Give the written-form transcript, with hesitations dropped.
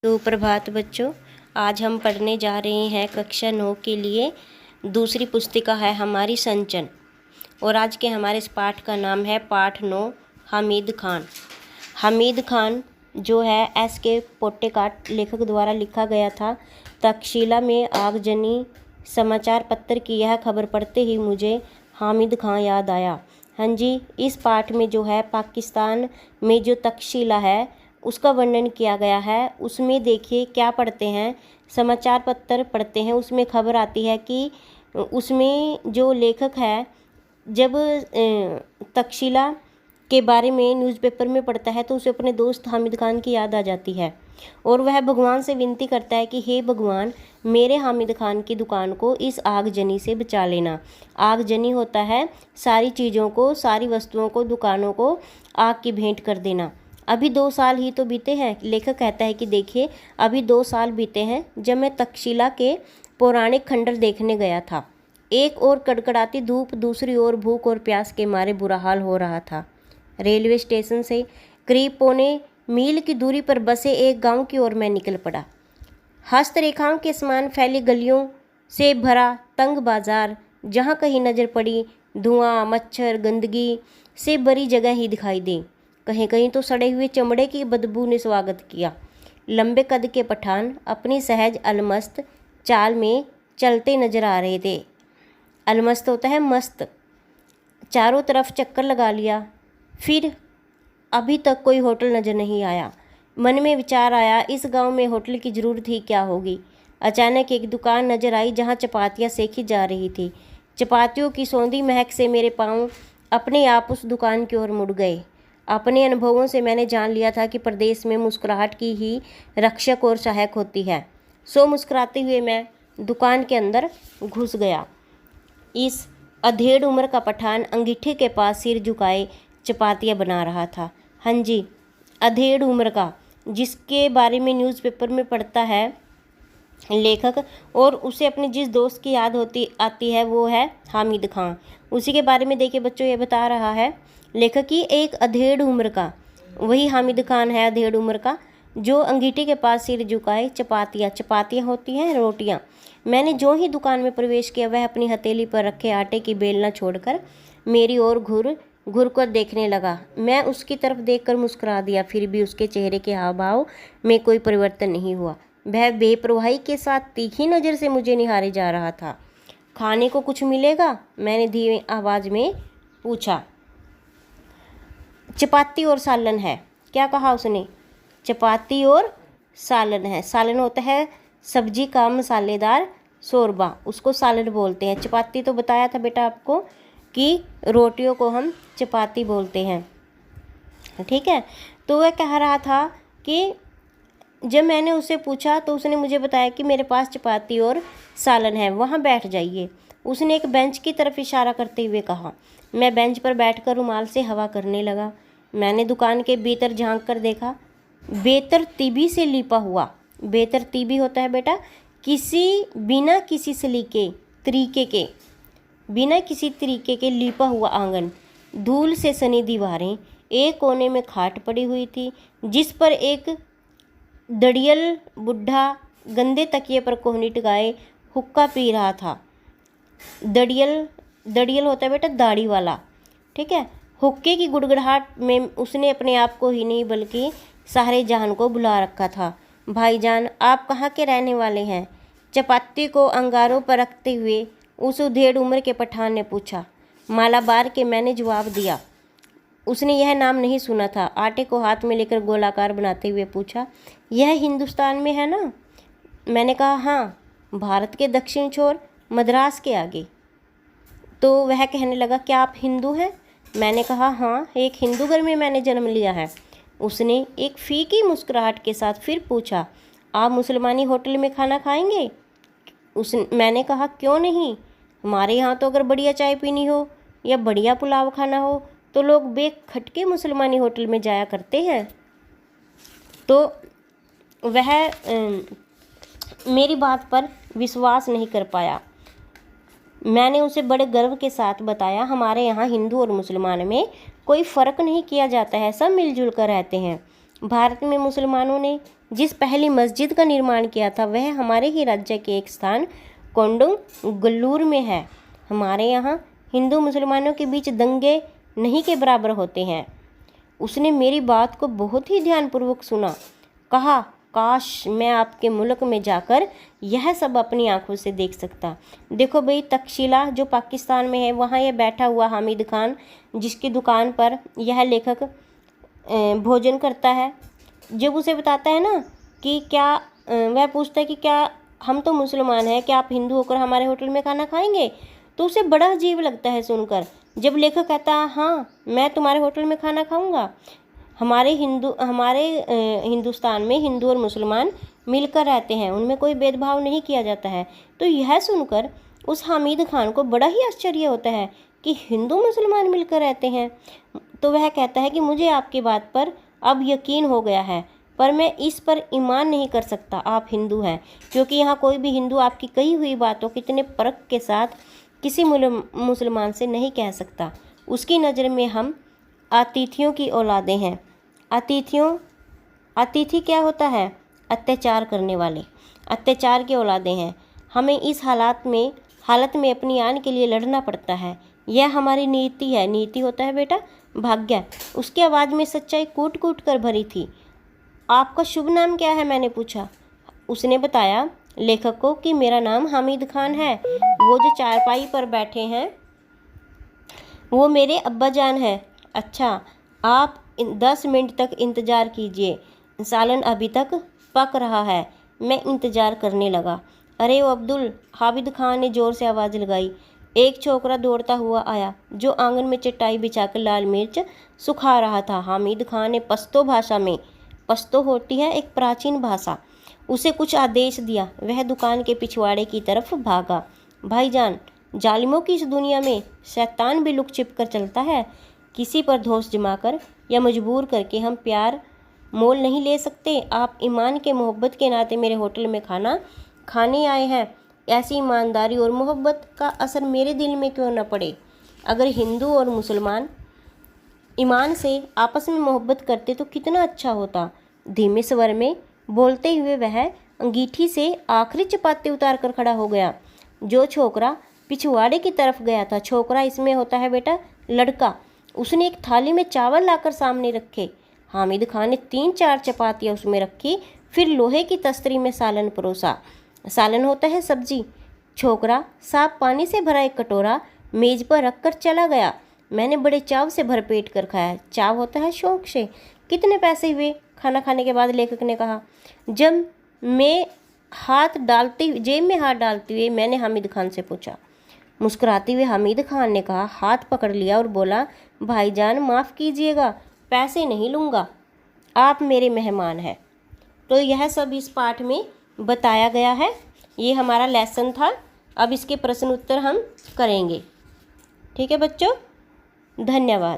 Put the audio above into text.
तो प्रभात बच्चों, आज हम पढ़ने जा रहे हैं कक्षा 9 के लिए। दूसरी पुस्तिका है हमारी संचन, और आज के हमारे इस पाठ का नाम है पाठ 9 हामिद खान। हामिद खान जो है S.K. पोटेकाट लेखक द्वारा लिखा गया था। तक्षशिला में आगजनी समाचार पत्र की यह खबर पढ़ते ही मुझे हामिद खान याद आया। हाँ जी, इस पाठ में जो है पाकिस्तान में जो तक्षशिला है उसका वर्णन किया गया है। उसमें देखिए क्या पढ़ते हैं, समाचार पत्र पढ़ते हैं। उसमें खबर आती है कि उसमें जो लेखक है जब तक्षशिला के बारे में न्यूज़पेपर में पढ़ता है तो उसे अपने दोस्त हामिद खान की याद आ जाती है, और वह भगवान से विनती करता है कि हे भगवान, मेरे हामिद खान की दुकान को इस आगजनी से बचा लेना। आगजनी होता है सारी चीज़ों को, सारी वस्तुओं को, दुकानों को आग की भेंट कर देना। अभी 2 साल ही तो बीते हैं। लेखक कहता है कि देखिए अभी 2 साल बीते हैं जब मैं तक्षशिला के पौराणिक खंडर देखने गया था। एक ओर कड़कड़ाती धूप, दूसरी ओर भूख और प्यास के मारे बुरा हाल हो रहा था। रेलवे स्टेशन से करीब पौने मील की दूरी पर बसे एक गांव की ओर मैं निकल पड़ा। हस्तरेखाओं के समान फैली गलियों से भरा तंग बाजार, जहाँ कहीं नज़र पड़ी धुआं, मच्छर, गंदगी से भरी जगह ही दिखाई दी। कहीं कहीं तो सड़े हुए चमड़े की बदबू ने स्वागत किया। लंबे कद के पठान अपनी सहज अलमस्त चाल में चलते नजर आ रहे थे। अलमस्त होता है मस्त। चारों तरफ चक्कर लगा लिया, फिर अभी तक कोई होटल नजर नहीं आया। मन में विचार आया, इस गांव में होटल की ज़रूरत ही क्या होगी। अचानक एक दुकान नजर आई जहां चपातियां सेकी जा रही थी। चपातियों की सौंधी महक से मेरे पांव अपने आप उस दुकान की ओर मुड़ गए। अपने अनुभवों से मैंने जान लिया था कि प्रदेश में मुस्कुराहट की ही रक्षक और सहायक होती है। सो मुस्कुराते हुए मैं दुकान के अंदर घुस गया। इस अधेड़ उम्र का पठान अंगीठे के पास सिर झुकाए चपातियाँ बना रहा था। हाँ जी, अधेड़ उम्र का, जिसके बारे में न्यूज़पेपर में पढ़ता है लेखक, और उसे अपने जिस दोस्त की याद आती है वो है हामिद खान। उसी के बारे में देखिए बच्चों, ये बता रहा है लेखक की एक अधेड़ उम्र का, वही हामिद खान है अधेड़ उम्र का, जो अंगीठी के पास सिर झुकाए चपातियाँ होती हैं रोटियाँ। मैंने जो ही दुकान में प्रवेश किया वह अपनी हथेली पर रखे आटे की बेलना छोड़कर मेरी ओर घुर कर देखने लगा। मैं उसकी तरफ देखकर मुस्कुरा दिया, फिर भी उसके चेहरे के हाव भाव में कोई परिवर्तन नहीं हुआ। वह बेपरवाही के साथ तीखी नज़र से मुझे निहारे जा रहा था। खाने को कुछ मिलेगा? मैंने धीमी आवाज़ में पूछा। चपाती और सालन है। क्या कहा उसने? चपाती और सालन है। सालन होता है सब्जी का मसालेदार शोरबा, उसको सालन बोलते हैं। चपाती तो बताया था बेटा आपको कि रोटियों को हम चपाती बोलते हैं, ठीक है। तो वह कह रहा था कि जब मैंने उससे पूछा तो उसने मुझे बताया कि मेरे पास चपाती और सालन है, वहाँ बैठ जाइए। उसने एक बेंच की तरफ इशारा करते हुए कहा। मैं बेंच पर बैठकर रुमाल से हवा करने लगा। मैंने दुकान के भीतर झांक कर देखा। बेतरतीबी से लिपा हुआ, बेतरतीबी होता है बेटा बिना किसी तरीके के लिपा हुआ आंगन, धूल से सनी दीवारें, एक कोने में खाट पड़ी हुई थी जिस पर एक दड़ियल बुढ़ा गंदे तकिए पर कोहनी टिकाए हुक्का पी रहा था। दड़ियल होता है बेटा दाढ़ी वाला, ठीक है। हुक्के की गुड़गुड़ाहट में उसने अपने आप को ही नहीं बल्कि सारे जहान को बुला रखा था। भाईजान, आप कहाँ के रहने वाले हैं? चपाती को अंगारों पर रखते हुए उस उधेड़ उम्र के पठान ने पूछा। मालाबार के, मैंने जवाब दिया। उसने यह नाम नहीं सुना था। आटे को हाथ में लेकर गोलाकार बनाते हुए पूछा, यह हिंदुस्तान में है ना? मैंने कहा हाँ, भारत के दक्षिण छोर, मद्रास के आगे। तो वह कहने लगा, क्या आप हिंदू हैं? मैंने कहा हाँ, एक हिंदू घर में मैंने जन्म लिया है। उसने एक फीकी मुस्कुराहट के साथ फिर पूछा, आप मुसलमानी होटल में खाना खाएंगे? मैंने कहा क्यों नहीं, हमारे यहाँ तो अगर बढ़िया चाय पीनी हो या बढ़िया पुलाव खाना हो तो लोग बेखटके मुसलमानी होटल में जाया करते हैं। तो वह मेरी बात पर विश्वास नहीं कर पाया। मैंने उसे बड़े गर्व के साथ बताया, हमारे यहाँ हिंदू और मुसलमान में कोई फ़र्क नहीं किया जाता है, सब मिलजुल कर रहते हैं। भारत में मुसलमानों ने जिस पहली मस्जिद का निर्माण किया था वह हमारे ही राज्य के एक स्थान कोंडुंगल्लूर में है। हमारे यहाँ हिंदू मुसलमानों के बीच दंगे नहीं के बराबर होते हैं। उसने मेरी बात को बहुत ही ध्यानपूर्वक सुना। कहा, काश मैं आपके मुल्क में जाकर यह सब अपनी आंखों से देख सकता। देखो भाई, तक्षशिला जो पाकिस्तान में है, वहाँ यह बैठा हुआ हामिद खान, जिसकी दुकान पर यह लेखक भोजन करता है, जब उसे बताता है ना कि क्या वह पूछता है कि क्या हम तो मुसलमान हैं, क्या आप हिंदू होकर हमारे होटल में खाना खाएंगे, तो उसे बड़ा अजीब लगता है सुनकर। जब लेखक कहता है हाँ मैं तुम्हारे होटल में खाना खाऊंगा, हमारे हिंदुस्तान में हिंदू और मुसलमान मिलकर रहते हैं, उनमें कोई भेदभाव नहीं किया जाता है, तो यह सुनकर उस हामिद खान को बड़ा ही आश्चर्य होता है कि हिंदू मुसलमान मिलकर रहते हैं। तो वह कहता है कि मुझे आपकी बात पर अब यकीन हो गया है, पर मैं इस पर ईमान नहीं कर सकता आप हिंदू हैं, क्योंकि यहाँ कोई भी हिंदू आपकी कही हुई बातों को इतने परख के साथ किसी मुसलमान से नहीं कह सकता। उसकी नज़र में हम अतिथियों की औलादें हैं। अतिथि क्या होता है? अत्याचार करने वाले, अत्याचार की औलादें हैं। हमें इस हालत में अपनी आन के लिए लड़ना पड़ता है। यह हमारी नीति है। नीति होता है बेटा भाग्य। उसकी आवाज़ में सच्चाई कूट कूट कर भरी थी। आपका शुभ नाम क्या है? मैंने पूछा। उसने बताया लेखक को कि मेरा नाम हामिद खान है। वो जो चारपाई पर बैठे हैं वो मेरे अब्बा जान है। अच्छा, आप 10 मिनट तक इंतज़ार कीजिए, सालन अभी तक पक रहा है। मैं इंतज़ार करने लगा। अरे ओ अब्दुल, हामिद खान ने ज़ोर से आवाज़ लगाई। एक छोकरा दौड़ता हुआ आया जो आंगन में चटाई बिछाकर लाल मिर्च सुखा रहा था। हामिद खान ने पश्तो भाषा में, पश्तो होती है एक प्राचीन भाषा, उसे कुछ आदेश दिया। वह दुकान के पिछवाड़े की तरफ भागा। भाईजान, जालिमों की इस दुनिया में शैतान भी लुक छिप कर चलता है। किसी पर दोष जमाकर या मजबूर करके हम प्यार मोल नहीं ले सकते। आप ईमान के मोहब्बत के नाते मेरे होटल में खाना खाने आए हैं। ऐसी ईमानदारी और मोहब्बत का असर मेरे दिल में क्यों न पड़े। अगर हिंदू और मुसलमान ईमान से आपस में मोहब्बत करते तो कितना अच्छा होता। धीमे स्वर में बोलते हुए वह अंगीठी से आखिरी चपाती उतार कर खड़ा हो गया। जो छोकरा पिछवाड़े की तरफ गया था, छोकरा इसमें होता है बेटा लड़का, उसने एक थाली में चावल लाकर सामने रखे। हामिद खान ने 3-4 चपातियाँ उसमें रखी, फिर लोहे की तस्तरी में सालन परोसा। सालन होता है सब्जी। छोकरा साफ पानी से भरा एक कटोरा मेज पर रखकर चला गया। मैंने बड़े चाव से भरपेट कर खाया। चाव होता है शौक से। कितने पैसे हुए? खाना खाने के बाद लेखक ने कहा। जब मैं जेब में हाथ डालते हुए मैंने हामिद खान से पूछा। मुस्कुराते हुए हामिद खान ने कहा, हाथ पकड़ लिया और बोला, भाईजान माफ़ कीजिएगा, पैसे नहीं लूँगा, आप मेरे मेहमान हैं। तो यह सब इस पाठ में बताया गया है। ये हमारा लेसन था। अब इसके प्रश्न उत्तर हम करेंगे। ठीक है बच्चों, धन्यवाद।